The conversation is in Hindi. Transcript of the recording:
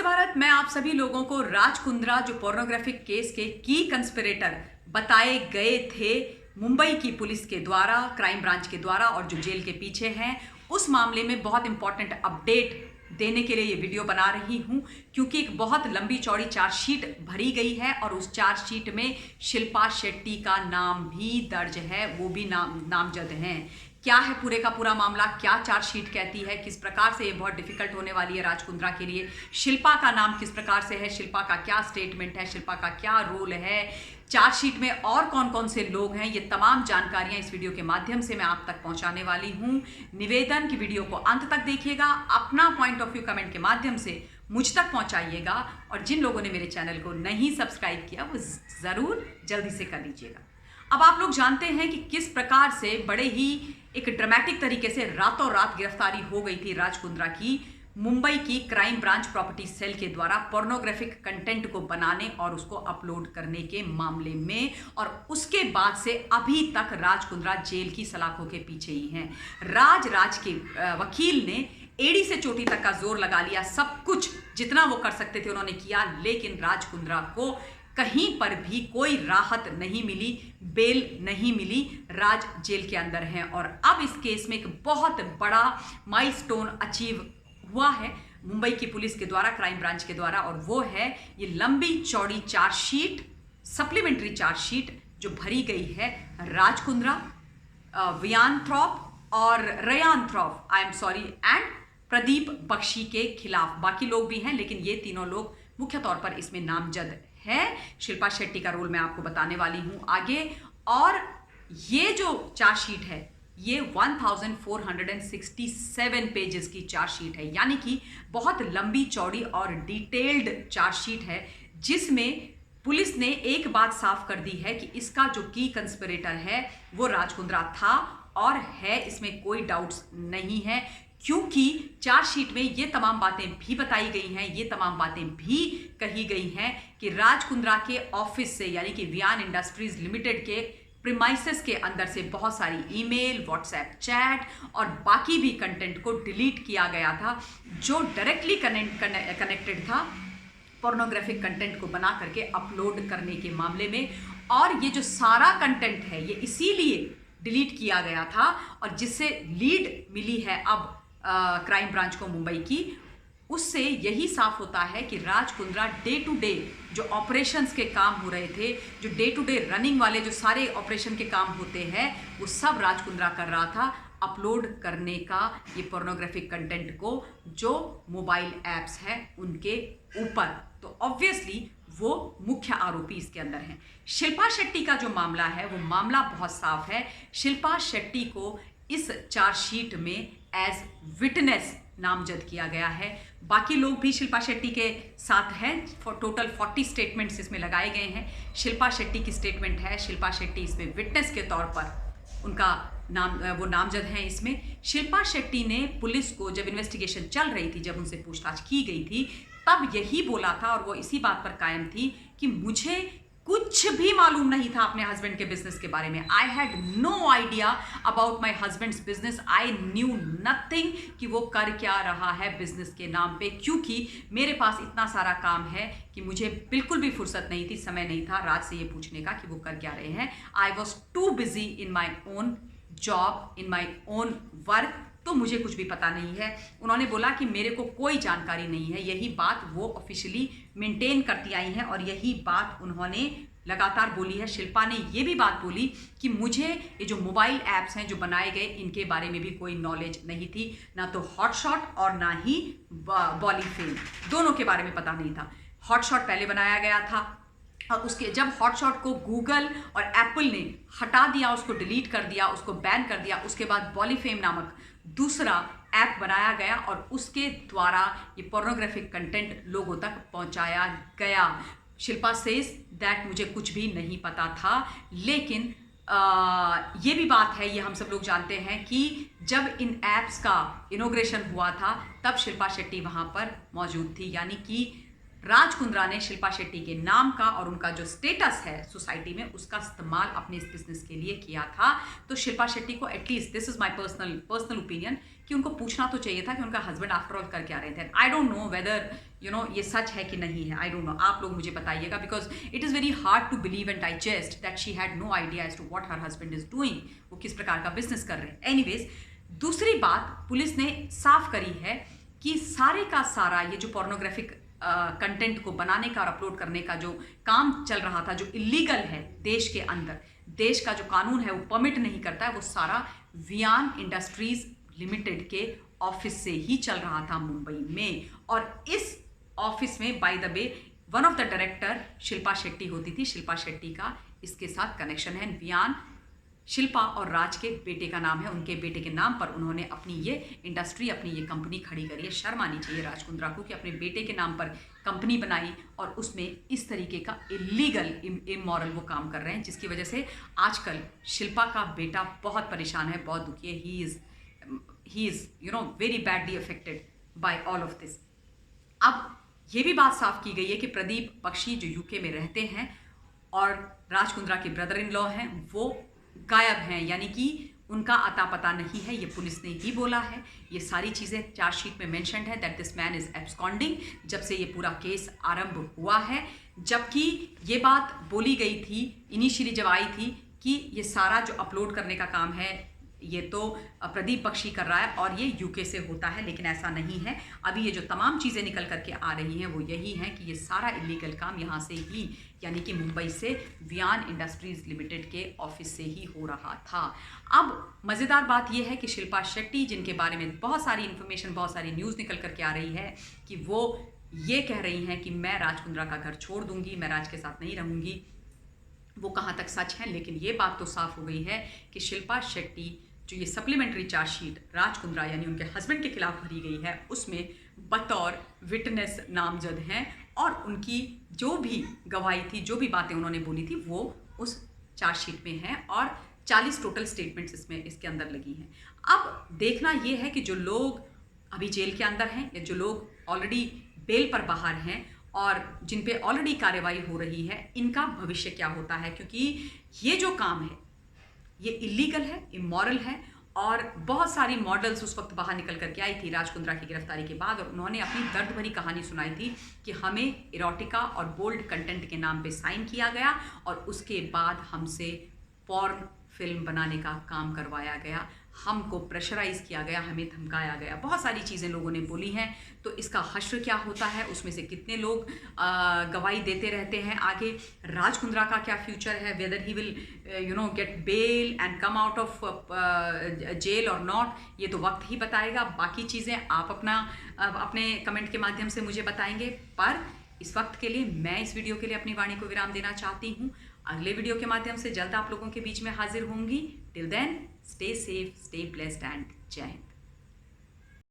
भारत। मैं आप सभी लोगों को राज कुंद्रा जो पोर्नोग्राफिक केस के की कंस्पिरेटर बताए गए थे मुंबई की पुलिस के द्वारा, क्राइम ब्रांच के द्वारा, और जो जेल के पीछे हैं, उस मामले में बहुत इंपॉर्टेंट अपडेट देने के लिए ये वीडियो बना रही हूं, क्योंकि एक बहुत लंबी चौड़ी चार्जशीट भरी गई है और उस चार्जशीट में शिल्पा शेट्टी का नाम भी दर्ज है, वो भी नामजद हैं। क्या है पूरे का पूरा मामला, क्या चार्जशीट कहती है, किस प्रकार से ये बहुत डिफिकल्ट होने वाली है राज कुंद्रा के लिए, शिल्पा का नाम किस प्रकार से है, शिल्पा का क्या स्टेटमेंट है, शिल्पा का क्या रोल है, चार्जशीट में और कौन कौन से लोग हैं, ये तमाम जानकारियां इस वीडियो के माध्यम से मैं आप तक पहुंचाने वाली हूं। निवेदन कि वीडियो को अंत तक देखिएगा, अपना पॉइंट ऑफ व्यू कमेंट के माध्यम से मुझ तक पहुंचाइएगा, और जिन लोगों ने मेरे चैनल को नहीं सब्सक्राइब किया वो जरूर जल्दी से कर लीजिएगा। अब आप लोग जानते हैं कि किस प्रकार से बड़े ही एक ड्रामेटिक तरीके से रातों रात गिरफ्तारी हो गई थी राज कुंद्रा की मुंबई की क्राइम ब्रांच प्रॉपर्टी सेल के द्वारा पोर्नोग्राफिक कंटेंट को बनाने और उसको अपलोड करने के मामले में, और उसके बाद से अभी तक राज कुंद्रा जेल की सलाखों के पीछे ही हैं। राज के वकील ने एड़ी से चोटी तक का जोर लगा लिया, सब कुछ जितना वो कर सकते थे उन्होंने किया, लेकिन राज कुंद्रा को कहीं पर भी कोई राहत नहीं मिली, बेल नहीं मिली, राज जेल के अंदर हैं। और अब इस केस में एक बहुत बड़ा माइलस्टोन अचीव हुआ है मुंबई की पुलिस के द्वारा, क्राइम ब्रांच के द्वारा, और वो है ये लंबी चौड़ी चार्जशीट, सप्लीमेंट्री चार्जशीट जो भरी गई है राज कुंद्रा, वियान थ्रॉप और Ryan Thorpe, I am sorry, and Pradeep Bakshi के खिलाफ। बाकी लोग भी हैं, लेकिन ये तीनों लोग मुख्य तौर पर इसमें नामजद है। शिल्पा शेट्टी का रोल मैं आपको बताने वाली हूं आगे। और ये जो चार्जशीट है ये 1467 पेजेस की चार्जशीट है, यानी कि बहुत लंबी चौड़ी और डिटेल्ड चार्जशीट है, जिसमें पुलिस ने एक बात साफ कर दी है कि इसका जो की कंस्पिरेटर है वो राज कुंद्रा था और है, इसमें कोई डाउट्स नहीं है, क्योंकि चार्जशीट में ये तमाम बातें भी बताई गई हैं, ये तमाम बातें भी कही गई हैं कि राज कुंद्रा के ऑफिस से, यानी कि वियान इंडस्ट्रीज लिमिटेड के प्रीमाइसेस के अंदर से बहुत सारी ईमेल, व्हाट्सएप चैट और बाकी भी कंटेंट को डिलीट किया गया था, जो डायरेक्टली कनेक्टेड था पोर्नोग्राफिक कंटेंट को बना करके अपलोड करने के मामले में। और ये जो सारा कंटेंट है ये इसीलिए डिलीट किया गया था, और जिससे लीड मिली है अब क्राइम ब्रांच को मुंबई की, उससे यही साफ होता है कि Raj Kundra day to day जो ऑपरेशंस के काम हो रहे थे, जो डे टू डे रनिंग वाले जो सारे ऑपरेशन के काम होते हैं, वो सब राज कुंद्रा कर रहा था, अपलोड करने का ये पोर्नोग्राफिक कंटेंट को जो मोबाइल ऐप्स हैं उनके ऊपर। तो ऑब्वियसली वो मुख्य आरोपी इसके अंदर हैं। शिल्पा शेट्टी का जो मामला है वो मामला बहुत साफ है। शिल्पा शेट्टी को इस चार्जशीट में एज विटनेस नामजद किया गया है। बाकी लोग भी शिल्पा शेट्टी के साथ हैं। टोटल 40 स्टेटमेंट्स इसमें लगाए गए हैं। शिल्पा शेट्टी की स्टेटमेंट है, शिल्पा शेट्टी इसमें विटनेस के तौर पर उनका नाम, वो नामजद हैं इसमें। शिल्पा शेट्टी ने पुलिस को, जब इन्वेस्टिगेशन चल रही थी, जब उनसे पूछताछ की गई थी, तब यही बोला था और वो इसी बात पर कायम थी कि मुझे कुछ भी मालूम नहीं था अपने हस्बैंड के बिजनेस के बारे में। I had no idea about my husband's business, I knew nothing कि वो कर क्या रहा है बिजनेस के नाम पे, क्योंकि मेरे पास इतना सारा काम है कि मुझे बिल्कुल भी फुर्सत नहीं थी, समय नहीं था राज से ये पूछने का कि वो कर क्या रहे हैं। I was too busy in my own job, in my own work, तो मुझे कुछ भी पता नहीं है। उन्होंने बोला कि मेरे को कोई जानकारी नहीं है, यही बात वो ऑफिशियली मेंटेन करती आई हैं और यही बात उन्होंने लगातार बोली है। शिल्पा ने ये भी बात बोली कि मुझे ये जो मोबाइल ऐप्स हैं जो बनाए गए, इनके बारे में भी कोई नॉलेज नहीं थी, ना तो हॉटशॉट और ना ही बॉलीफेम, दोनों के बारे में पता नहीं था। हॉटशॉट पहले बनाया गया था और उसके जब हॉटशॉट को गूगल और एप्पल ने हटा दिया, उसको डिलीट कर दिया, उसको बैन कर दिया, उसके बाद बॉलीफेम नामक दूसरा ऐप बनाया गया और उसके द्वारा ये पोर्नोग्राफिक कंटेंट लोगों तक पहुंचाया गया। शिल्पा सेज दैट मुझे कुछ भी नहीं पता था, लेकिन ये भी बात है, ये हम सब लोग जानते हैं कि जब इन ऐप्स का इनॉग्रेशन हुआ था तब शिल्पा शेट्टी वहाँ पर मौजूद थी, यानी कि राज कुंद्रा ने शिल्पा शेट्टी के नाम का और उनका जो स्टेटस है सोसाइटी में उसका इस्तेमाल अपने इस बिजनेस के लिए किया था। तो शिल्पा शेट्टी को at least, this is my personal opinion, कि उनको पूछना तो चाहिए था कि उनका हस्बैंड आफ्टर ऑल कर क्या रहे थे। आई डोंट नो वेदर ये सच है कि नहीं है, आई डोंट नो, आप लोग मुझे बताइएगा, because it is very hard to believe and digest that she had no idea as to what her husband is doing, वो किस प्रकार का बिजनेस कर रहे हैं। एनीवेज, दूसरी बात पुलिस ने साफ करी है कि सारे का सारा ये जो पोर्नोग्राफिक कंटेंट को बनाने का और अपलोड करने का जो काम चल रहा था, जो इलीगल है देश के अंदर, देश का जो कानून है वो परमिट नहीं करता है, वो सारा वियान इंडस्ट्रीज लिमिटेड के ऑफिस से ही चल रहा था मुंबई में। और इस ऑफिस में by the way one of the director Shilpa Shetty होती थी। शिल्पा शेट्टी का इसके साथ कनेक्शन है। वियान शिल्पा और राज के बेटे का नाम है, उनके बेटे के नाम पर उन्होंने अपनी ये इंडस्ट्री, अपनी ये कंपनी खड़ी करी है। शर्म आनी चाहिए राज कुंद्रा को कि अपने बेटे के नाम पर कंपनी बनाई और उसमें इस तरीके का इलीगल इमोरल वो काम कर रहे हैं, जिसकी वजह से आजकल शिल्पा का बेटा बहुत परेशान है, बहुत दुखी है। He is very badly affected by all of this. अब ये भी बात साफ की गई है कि प्रदीप बख्शी जो यूके में रहते हैं और राज कुंद्रा के ब्रदर इन लॉ हैं, वो गायब हैं, यानी कि उनका अता पता नहीं है। ये पुलिस ने ही बोला है। ये सारी चीज़ें चार्जशीट में मेंशन्ड है that this man is absconding, जब से ये पूरा केस आरंभ हुआ है। जबकि ये बात बोली गई थी इनिशियली जब आई थी कि ये सारा जो अपलोड करने का काम है ये तो प्रदीप बख्शी कर रहा है और ये यूके से होता है, लेकिन ऐसा नहीं है। अभी ये जो तमाम चीज़ें निकल करके आ रही हैं वो यही हैं कि ये सारा इलीगल काम यहाँ से ही, यानी कि मुंबई से वियान इंडस्ट्रीज लिमिटेड के ऑफिस से ही हो रहा था। अब मज़ेदार बात ये है कि शिल्पा शेट्टी, जिनके बारे में बहुत सारी इन्फॉर्मेशन, बहुत सारी न्यूज़ निकल करके आ रही है कि वो ये कह रही हैं कि मैं राज कुंद्रा का घर छोड़ दूंगी, मैं राज के साथ नहीं रहूँगी, वो कहाँ तक सच है। लेकिन ये बात तो साफ हो गई है कि शिल्पा शेट्टी जो ये सप्लीमेंट्री चार्जशीट राज कुंद्रा यानी उनके हस्बैंड के खिलाफ भरी गई है उसमें बतौर विटनेस नामजद हैं और उनकी जो भी गवाही थी, जो भी बातें उन्होंने बोली थी, वो उस चार्जशीट में हैं और 40 टोटल स्टेटमेंट्स इसके अंदर लगी हैं। अब देखना ये है कि जो लोग अभी जेल के अंदर हैं या जो लोग ऑलरेडी बेल पर बाहर हैं और जिन पे ऑलरेडी कार्रवाई हो रही है, इनका भविष्य क्या होता है, क्योंकि ये जो काम है ये इलीगल है, इमोरल है। और बहुत सारी मॉडल्स उस वक्त बाहर निकल करके आई थी राज कुंद्रा की गिरफ्तारी के बाद और उन्होंने अपनी दर्द भरी कहानी सुनाई थी कि हमें इरोटिका और बोल्ड कंटेंट के नाम पे साइन किया गया और उसके बाद हमसे पॉर्न फिल्म बनाने का काम करवाया गया, हमको प्रेशराइज किया गया, हमें धमकाया गया। बहुत सारी चीज़ें लोगों ने बोली हैं। तो इसका हश्र क्या होता है, उसमें से कितने लोग गवाही देते रहते हैं आगे, राज कुंद्रा का क्या फ्यूचर है, whether he will get bail and come out of jail or not, ये तो वक्त ही बताएगा। बाकी चीज़ें आप अपने कमेंट के माध्यम से मुझे बताएंगे। पर इस वक्त के लिए मैं इस वीडियो के लिए अपनी वाणी को विराम देना चाहती हूँ। अगले वीडियो के माध्यम से जल्द आप लोगों के बीच में हाजिर होंगी। Till then, stay safe, stay blessed and जय हिंद।